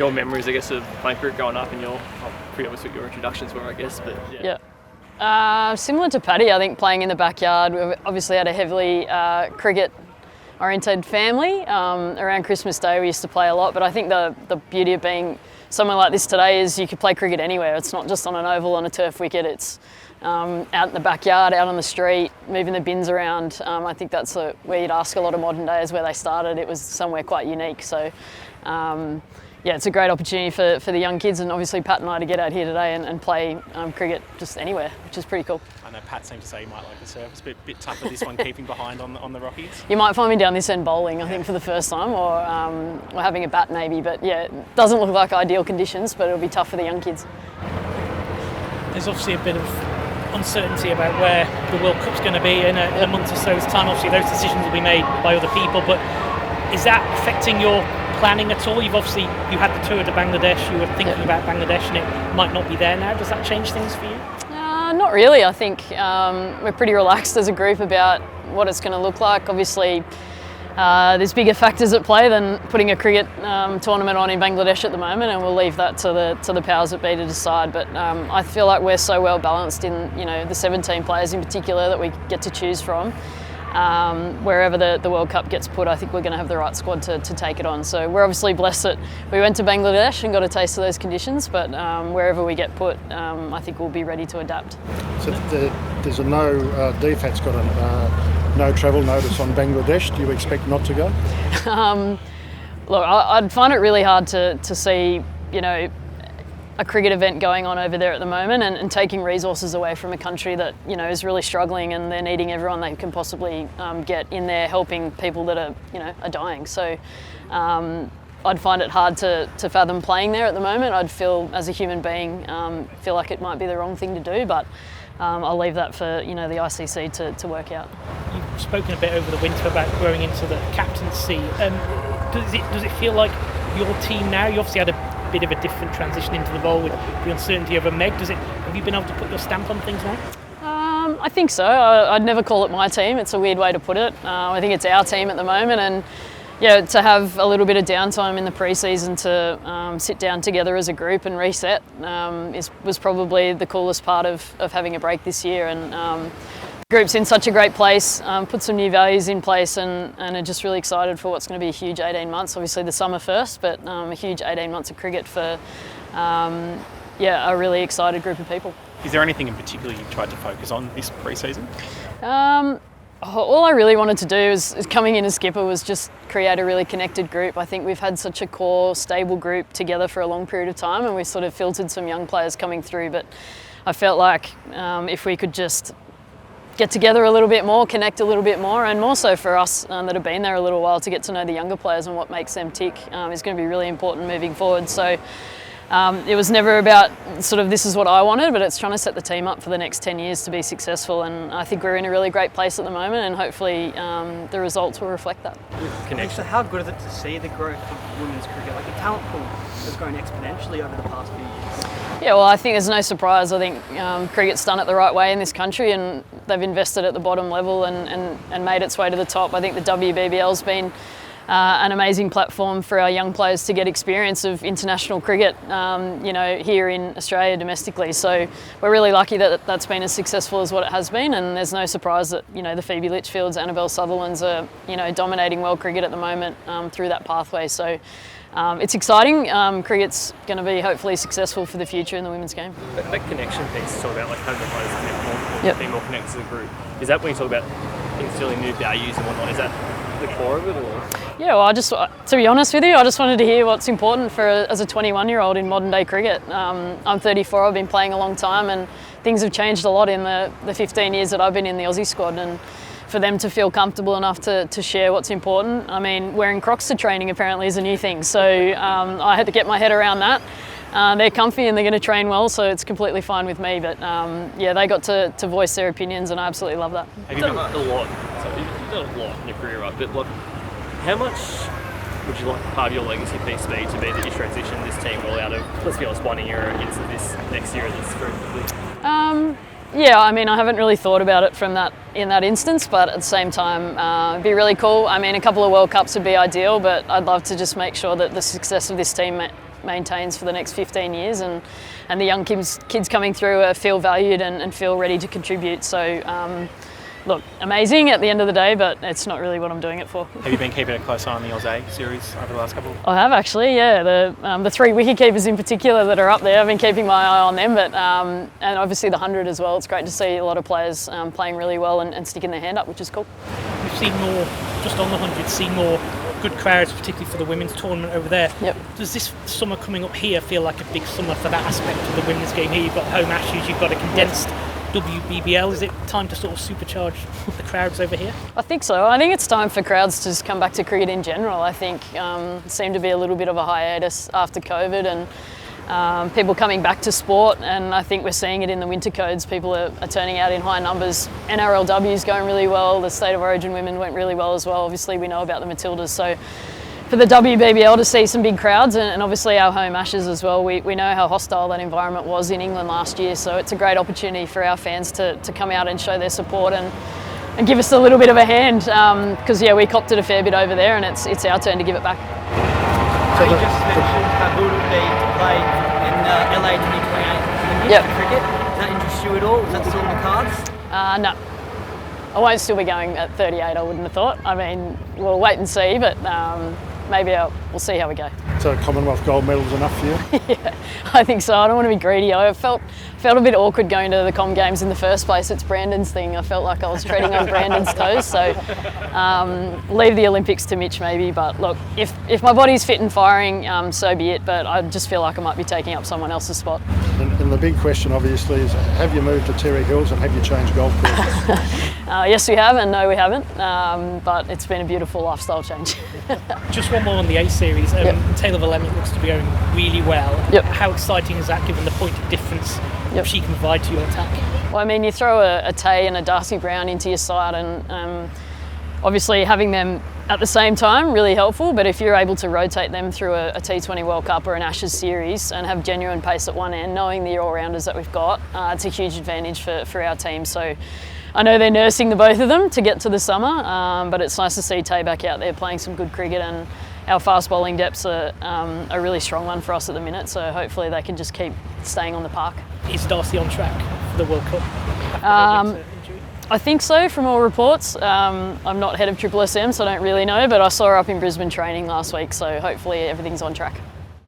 your memories, I guess, of playing cricket growing up, and your pretty obvious what your introductions were, I guess. But yeah. Similar to Paddy, I think playing in the backyard. We obviously had a heavily cricket-oriented family. Around Christmas Day, we used to play a lot. But I think the beauty of being somewhere like this today is you could play cricket anywhere. It's not just on an oval on a turf wicket. It's out in the backyard, out on the street, moving the bins around. I think that's where you'd ask a lot of modern days where they started. It was somewhere quite unique. So, it's a great opportunity for the young kids, and obviously Pat and I to get out here today and play cricket just anywhere, which is pretty cool. I know Pat seemed to say he might like the surface, but a bit tougher this one, keeping behind on the Rockies. You might find me down this end bowling, I think, for the first time, or having a bat maybe. But yeah, it doesn't look like ideal conditions, but it'll be tough for the young kids. There's obviously a bit of uncertainty about where the World Cup's going to be in a month or so's time. Obviously, those decisions will be made by other people, but is that affecting your planning at all? You had the tour to Bangladesh, you were thinking about Bangladesh, and it might not be there now. Does that change things for you? Not really. I think we're pretty relaxed as a group about what it's going to look like. Obviously, there's bigger factors at play than putting a cricket tournament on in Bangladesh at the moment, and we'll leave that to the powers that be to decide. But I feel like we're so well balanced in the 17 players in particular that we get to choose from. Wherever the World Cup gets put, I think we're going to have the right squad to take it on. So we're obviously blessed that we went to Bangladesh and got a taste of those conditions, but wherever we get put, I think we'll be ready to adapt. So there's a no, DFAT's got a no travel notice on Bangladesh. Do you expect not to go? Look, I'd find it really hard to see, a cricket event going on over there at the moment and taking resources away from a country that is really struggling, and they're needing everyone they can possibly get in there helping people that are dying. So I'd find it hard to fathom playing there at the moment. I'd feel, as a human being, feel like it might be the wrong thing to do, but I'll leave that for the ICC to work out. You've spoken a bit over the winter about growing into the captaincy. Does it feel like your team now? You obviously had a bit of a different transition into the role with the uncertainty over Meg. Have you been able to put your stamp on things now? I think so. I'd never call it my team. It's a weird way to put it. I think it's our team at the moment, and to have a little bit of downtime in the pre-season to sit down together as a group and reset was probably the coolest part of having a break this year. And the group's in such a great place, put some new values in place, and are just really excited for what's going to be a huge 18 months. Obviously the summer first, but a huge 18 months of cricket for a really excited group of people. Is there anything in particular you've tried to focus on this pre-season? All I really wanted to do is coming in as skipper was just create a really connected group. I think we've had such a core, stable group together for a long period of time, and we've sort of filtered some young players coming through, but I felt like if we could just get together a little bit more, connect a little bit more, and more so for us that have been there a little while to get to know the younger players and what makes them tick is going to be really important moving forward. So it was never about sort of this is what I wanted, but it's trying to set the team up for the next 10 years to be successful, and I think we're in a really great place at the moment, and hopefully the results will reflect that. So how good is it to see the growth of women's cricket? Like the talent pool has grown exponentially over the past few years. Yeah, well, I think there's no surprise. I think cricket's done it the right way in this country, and they've invested at the bottom level and made its way to the top. I think the WBBL's been an amazing platform for our young players to get experience of international cricket, here in Australia domestically. So we're really lucky that that's been as successful as what it has been, and there's no surprise that the Phoebe Litchfields, Annabelle Sutherlands are dominating world cricket at the moment through that pathway. So it's exciting. Cricket's going to be hopefully successful for the future in the women's game. That connection piece is all about having the players connect more, being more connected to the group. Is that when you talk about instilling new values and whatnot? Is that the core of it, or? Yeah, well, to be honest with you, I just wanted to hear what's important as a 21-year-old in modern day cricket. I'm 34. I've been playing a long time, and things have changed a lot in the 15 years that I've been in the Aussie squad. And for them to feel comfortable enough to share what's important. I mean, wearing Crocs to training apparently is a new thing, so I had to get my head around that. They're comfy and they're going to train well, so it's completely fine with me. But they got to voice their opinions, and I absolutely love that. Have you done a lot? So you've done a lot in your career, right? But how much would you like part of your legacy piece be that you transition this team well out of, let's be honest, one era into this next year that's very quickly? Yeah, I mean, I haven't really thought about it in that instance, but at the same time, it'd be really cool. I mean, a couple of World Cups would be ideal, but I'd love to just make sure that the success of this team maintains for the next 15 years, and the young kids coming through feel valued and feel ready to contribute. So. Look, amazing at the end of the day, but it's not really what I'm doing it for. Have you been keeping a close eye on the Aussie series over the last couple? I have actually, yeah. The 3 wicket keepers in particular that are up there, I've been keeping my eye on them, but and obviously the 100 as well. It's great to see a lot of players playing really well and sticking their hand up, which is cool. We've seen more, just on the 100, seen more good crowds, particularly for the women's tournament over there. Yep. Does this summer coming up here feel like a big summer for that aspect of the women's game? Here you've got home Ashes, you've got a condensed WBBL. Is it time to sort of supercharge the crowds over here? I think so. I think it's time for crowds to just come back to cricket in general. I think it seemed to be a little bit of a hiatus after COVID and people coming back to sport, and I think we're seeing it in the winter codes. People are turning out in high numbers. NRLW is going really well. The State of Origin women went really well as well. Obviously we know about the Matildas, so for the WBBL to see some big crowds and obviously our home Ashes as well. We know how hostile that environment was in England last year, so it's a great opportunity for our fans to come out and show their support and give us a little bit of a hand, because we copped it a fair bit over there, and it's our turn to give it back. So you just mentioned how good it would be to play in LA 2028 Yep. cricket. Does that interest you at all? Is that still in the cards? No. I won't still be going at 38, I wouldn't have thought. I mean, we'll wait and see, but maybe we'll see how we go. So Commonwealth gold medals enough for you? Yeah, I think so. I don't want to be greedy. I felt a bit awkward going to the Com Games in the first place. It's Brandon's thing. I felt like I was treading on Brandon's toes. So leave the Olympics to Mitch maybe. But look, if my body's fit and firing, so be it. But I just feel like I might be taking up someone else's spot. And the big question obviously is, have you moved to Terry Hills and have you changed golf courses? Yes, we have, and no, we haven't. But it's been a beautiful lifestyle change. Just one more on the A series. Taylor Valemi looks to be going really well. Yep. How exciting is that, given the point of difference she can provide to your attack? Well, I mean, you throw a Tay and a Darcy Brown into your side, and obviously having them at the same time really helpful. But if you're able to rotate them through a T20 World Cup or an Ashes series and have genuine pace at one end, knowing the all-rounders that we've got, it's a huge advantage for our team. So I know they're nursing the both of them to get to the summer, but it's nice to see Tay back out there playing some good cricket, and our fast bowling depth's a really strong one for us at the minute, so hopefully they can just keep staying on the park. Is Darcy on track for the World Cup? I think so, from all reports. I'm not head of Triple SM, so I don't really know, but I saw her up in Brisbane training last week, so hopefully everything's on track.